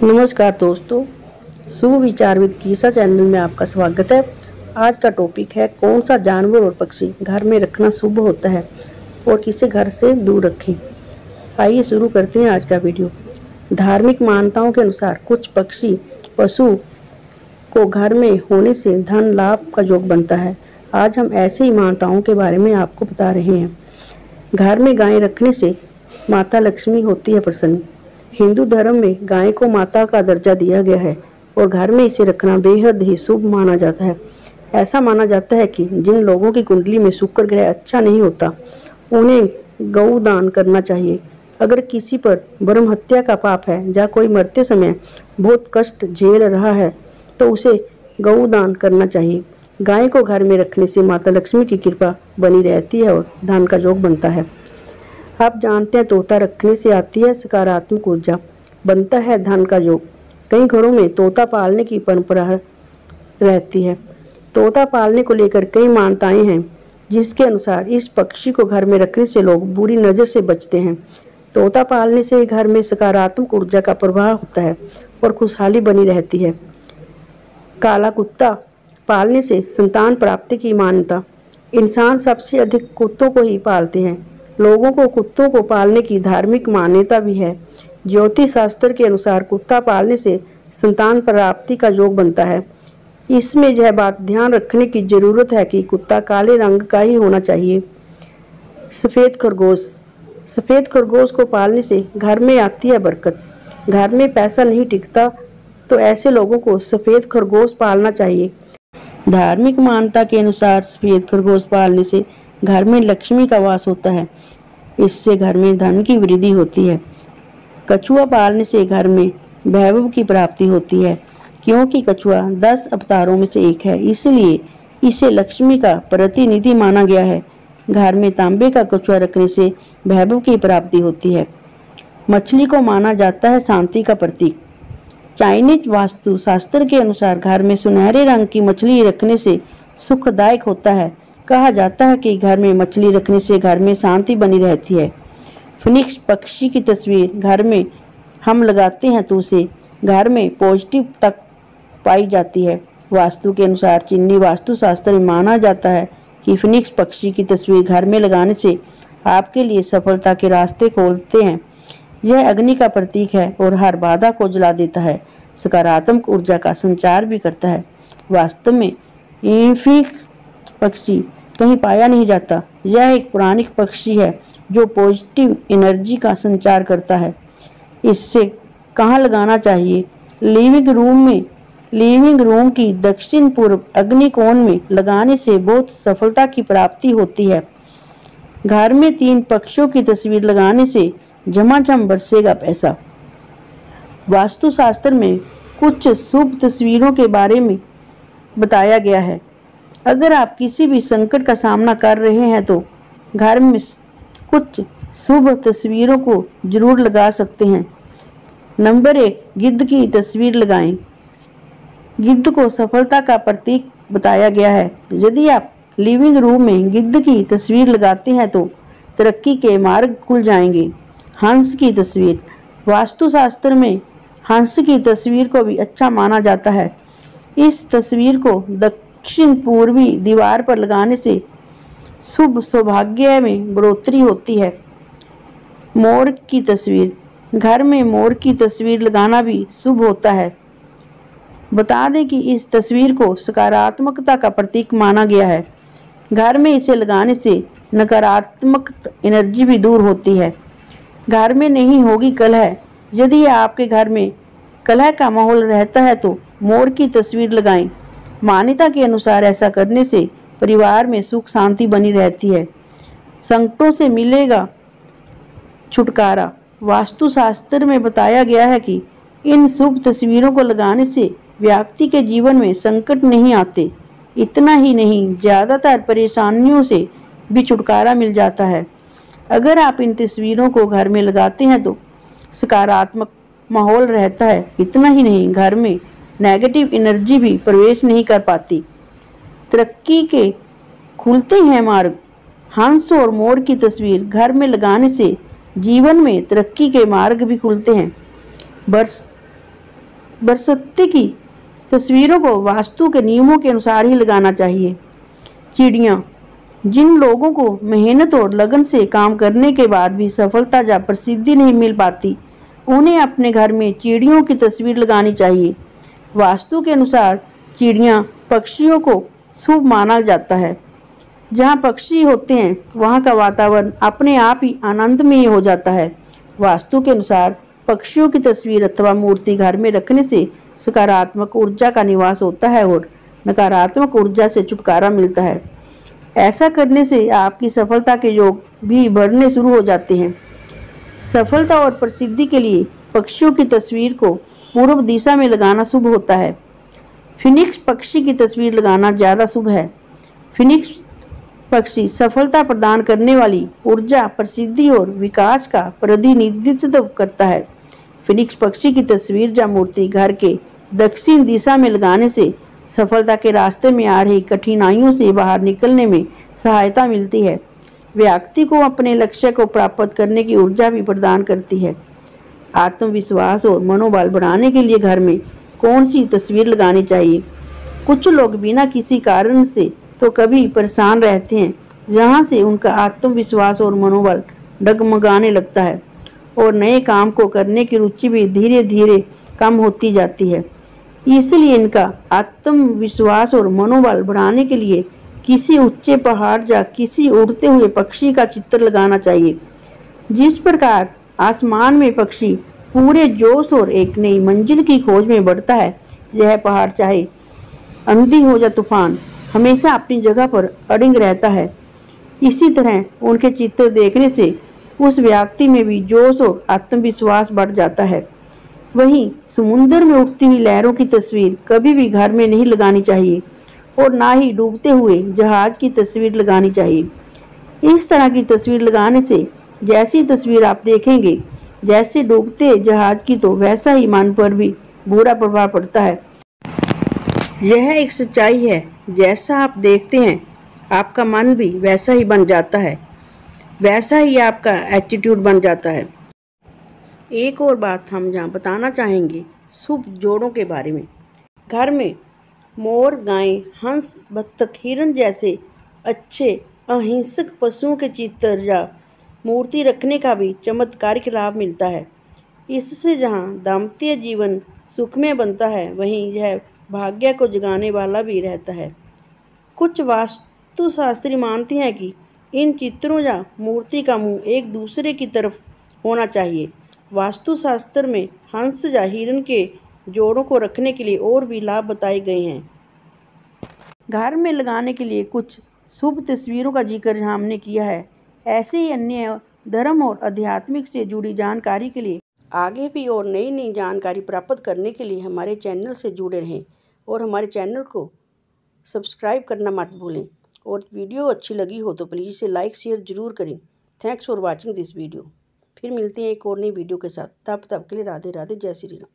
नमस्कार दोस्तों, शुभ विचार विद कीसा चैनल में आपका स्वागत है। आज का टॉपिक है कौन सा जानवर और पक्षी घर में रखना शुभ होता है और किसे घर से दूर रखें। आइए शुरू करते हैं आज का वीडियो। धार्मिक मान्यताओं के अनुसार कुछ पक्षी पशु को घर में होने से धन लाभ का योग बनता है। आज हम ऐसे ही मान्यताओं के बारे में आपको बता रहे हैं। घर में गाय रखने से माता लक्ष्मी होती है प्रसन्न। हिंदू धर्म में गाय को माता का दर्जा दिया गया है और घर में इसे रखना बेहद ही शुभ माना जाता है। ऐसा माना जाता है कि जिन लोगों की कुंडली में शुक्र ग्रह अच्छा नहीं होता उन्हें गौ दान करना चाहिए। अगर किसी पर ब्रह्म हत्या का पाप है या कोई मरते समय बहुत कष्ट झेल रहा है तो उसे गौ दान करना चाहिए। गाय को घर में रखने से माता लक्ष्मी की कृपा बनी रहती है और धन का योग बनता है। आप जानते हैं तोता रखने से आती है सकारात्मक ऊर्जा, बनता है धन का योग। कई घरों में तोता पालने की परंपरा रहती है। तोता पालने को लेकर कई मान्यताएं हैं जिसके अनुसार इस पक्षी को घर में रखने से लोग बुरी नज़र से बचते हैं। तोता पालने से घर में सकारात्मक ऊर्जा का प्रभाव होता है और खुशहाली बनी रहती है। काला कुत्ता पालने से संतान प्राप्ति की मान्यता। इंसान सबसे अधिक कुत्तों को ही पालते हैं। लोगों को कुत्तों को पालने की धार्मिक मान्यता भी है। ज्योतिष शास्त्र के अनुसार कुत्ता पालने से संतान प्राप्ति का योग बनता है। इसमें यह बात ध्यान रखने की जरूरत है कि कुत्ता काले रंग का ही होना चाहिए। सफ़ेद खरगोश को पालने से घर में आती है बरकत। घर में पैसा नहीं टिकता तो ऐसे लोगों को सफ़ेद खरगोश पालना चाहिए। धार्मिक मान्यता के अनुसार सफ़ेद खरगोश पालने से घर में लक्ष्मी का वास होता है। इससे घर में धन की वृद्धि होती है। कछुआ पालने से घर में वैभव की प्राप्ति होती है। क्योंकि कछुआ 10 अवतारों में से एक है, इसलिए इसे लक्ष्मी का प्रतिनिधि माना गया है। घर में तांबे का कछुआ रखने से वैभव की प्राप्ति होती है। मछली को माना जाता है शांति का प्रतीक। चाइनीज वास्तु शास्त्र के अनुसार घर में सुनहरे रंग की मछली रखने से सुखदायक होता है। कहा जाता है कि घर में मछली रखने से घर में शांति बनी रहती है। फिनिक्स पक्षी की तस्वीर घर में हम लगाते हैं तो उसे घर में पॉजिटिव तक पाई जाती है। वास्तु के अनुसार चीनी वास्तु शास्त्र में माना जाता है कि फिनिक्स पक्षी की तस्वीर घर में लगाने से आपके लिए सफलता के रास्ते खोलते हैं। यह अग्नि का प्रतीक है और हर बाधा को जला देता है। सकारात्मक ऊर्जा का संचार भी करता है। वास्तव में फिनिक्स पक्षी कहीं पाया नहीं जाता। यह एक पौराणिक पक्षी है जो पॉजिटिव एनर्जी का संचार करता है। इससे कहाँ लगाना चाहिए? लिविंग रूम की दक्षिण पूर्व अग्निकोण में लगाने से बहुत सफलता की प्राप्ति होती है। घर में 3 पक्षियों की तस्वीर लगाने से झमाझम बरसेगा पैसा। वास्तुशास्त्र में कुछ शुभ तस्वीरों के बारे में बताया गया है। अगर आप किसी भी संकट का सामना कर रहे हैं तो घर में कुछ शुभ तस्वीरों को जरूर लगा सकते हैं। नंबर 1, गिद्ध की तस्वीर लगाएं। गिद्ध को सफलता का प्रतीक बताया गया है। यदि आप लिविंग रूम में गिद्ध की तस्वीर लगाते हैं तो तरक्की के मार्ग खुल जाएंगे। हंस की तस्वीर। वास्तुशास्त्र में हंस की तस्वीर को भी अच्छा माना जाता है। इस तस्वीर को दक्षिण पूर्वी दीवार पर लगाने से शुभ सौभाग्य में बढ़ोतरी होती है। मोर की तस्वीर। घर में मोर की तस्वीर लगाना भी शुभ होता है। बता दें कि इस तस्वीर को सकारात्मकता का प्रतीक माना गया है। घर में इसे लगाने से नकारात्मक एनर्जी भी दूर होती है। घर में नहीं होगी कलह। यदि आपके घर में कलह का माहौल रहता है तो मोर की तस्वीर लगाएं। मान्यता के अनुसार ऐसा करने से परिवार में सुख शांति बनी रहती है। संकटों से मिलेगा छुटकारा। वास्तुशास्त्र में बताया गया है कि इन शुभ तस्वीरों को लगाने से व्यक्ति के जीवन में संकट नहीं आते। इतना ही नहीं, ज़्यादातर परेशानियों से भी छुटकारा मिल जाता है। अगर आप इन तस्वीरों को घर में लगाते हैं तो सकारात्मक माहौल रहता है। इतना ही नहीं, घर में नेगेटिव एनर्जी भी प्रवेश नहीं कर पाती। तरक्की के खुलते हैं मार्ग। हंस और मोर की तस्वीर घर में लगाने से जीवन में तरक्की के मार्ग भी खुलते हैं। बरसती की तस्वीरों को वास्तु के नियमों के अनुसार ही लगाना चाहिए। चिड़ियाँ, जिन लोगों को मेहनत और लगन से काम करने के बाद भी सफलता या प्रसिद्धि नहीं मिल पाती, उन्हें अपने घर में चिड़ियों की तस्वीर लगानी चाहिए। वास्तु के अनुसार चिड़ियाँ, पक्षियों को शुभ माना जाता है। जहाँ पक्षी होते हैं वहाँ का वातावरण अपने आप ही आनंदमय हो जाता है। वास्तु के अनुसार पक्षियों की तस्वीर अथवा मूर्ति घर में रखने से सकारात्मक ऊर्जा का निवास होता है और नकारात्मक ऊर्जा से छुटकारा मिलता है। ऐसा करने से आपकी सफलता के योग भी बढ़ने शुरू हो जाते हैं। सफलता और प्रसिद्धि के लिए पक्षियों की तस्वीर को पूर्व दिशा में लगाना शुभ होता है। फिनिक्स पक्षी की तस्वीर लगाना ज़्यादा शुभ है। फिनिक्स पक्षी सफलता प्रदान करने वाली ऊर्जा, प्रसिद्धि और विकास का प्रतिनिधित्व करता है। फिनिक्स पक्षी की तस्वीर या मूर्ति घर के दक्षिण दिशा में लगाने से सफलता के रास्ते में आ रही कठिनाइयों से बाहर निकलने में सहायता मिलती है। व्यक्ति को अपने लक्ष्य को प्राप्त करने की ऊर्जा भी प्रदान करती है। आत्मविश्वास और मनोबल बढ़ाने के लिए घर में कौन सी तस्वीर लगानी चाहिए? कुछ लोग बिना किसी कारण से तो कभी परेशान रहते हैं, जहां से उनका आत्मविश्वास और मनोबल डगमगाने लगता है और नए काम को करने की रुचि भी धीरे धीरे कम होती जाती है। इसलिए इनका आत्मविश्वास और मनोबल बढ़ाने के लिए किसी ऊंचे पहाड़ या किसी उड़ते हुए पक्षी का चित्र लगाना चाहिए। जिस प्रकार आसमान में पक्षी पूरे जोश और एक नई मंजिल की खोज में बढ़ता है, यह पहाड़ चाहे आंधी हो या तूफान हमेशा अपनी जगह पर अड़िग रहता है। इसी तरह उनके चित्र देखने से उस व्यक्ति में भी जोश और आत्मविश्वास बढ़ जाता है। वहीं समुद्र में उठती हुई लहरों की तस्वीर कभी भी घर में नहीं लगानी चाहिए और ना ही डूबते हुए जहाज की तस्वीर लगानी चाहिए। इस तरह की तस्वीर लगाने से जैसी तस्वीर आप देखेंगे जैसे डूबते जहाज की, तो वैसा ही मन पर भी बुरा प्रभाव पड़ता है। यह एक सच्चाई है। जैसा आप देखते हैं आपका मन भी वैसा ही बन जाता है, वैसा ही आपका एटीट्यूड बन जाता है। एक और बात हम यहाँ बताना चाहेंगे शुभ जोड़ों के बारे में। घर में मोर, गाय, हंस, बत्तख, हिरण जैसे अच्छे अहिंसक पशुओं के चित्र या मूर्ति रखने का भी चमत्कारिक लाभ मिलता है। इससे जहाँ दाम्पत्य जीवन सुखमय बनता है, वहीं यह भाग्य को जगाने वाला भी रहता है। कुछ वास्तुशास्त्री मानते हैं कि इन चित्रों या मूर्ति का मुंह एक दूसरे की तरफ होना चाहिए। वास्तुशास्त्र में हंस या हिरण के जोड़ों को रखने के लिए और भी लाभ बताए गए हैं। घर में लगाने के लिए कुछ शुभ तस्वीरों का जिक्र हमने किया है। ऐसे ही अन्य धर्म और आध्यात्मिक से जुड़ी जानकारी के लिए आगे भी और नई नई जानकारी प्राप्त करने के लिए हमारे चैनल से जुड़े रहें और हमारे चैनल को सब्सक्राइब करना मत भूलें। और वीडियो अच्छी लगी हो तो प्लीज़ इसे लाइक शेयर ज़रूर करें। Thanks for watching this video. फिर मिलते हैं एक और नई वीडियो के साथ। तब के लिए राधे राधे, जय श्री राम।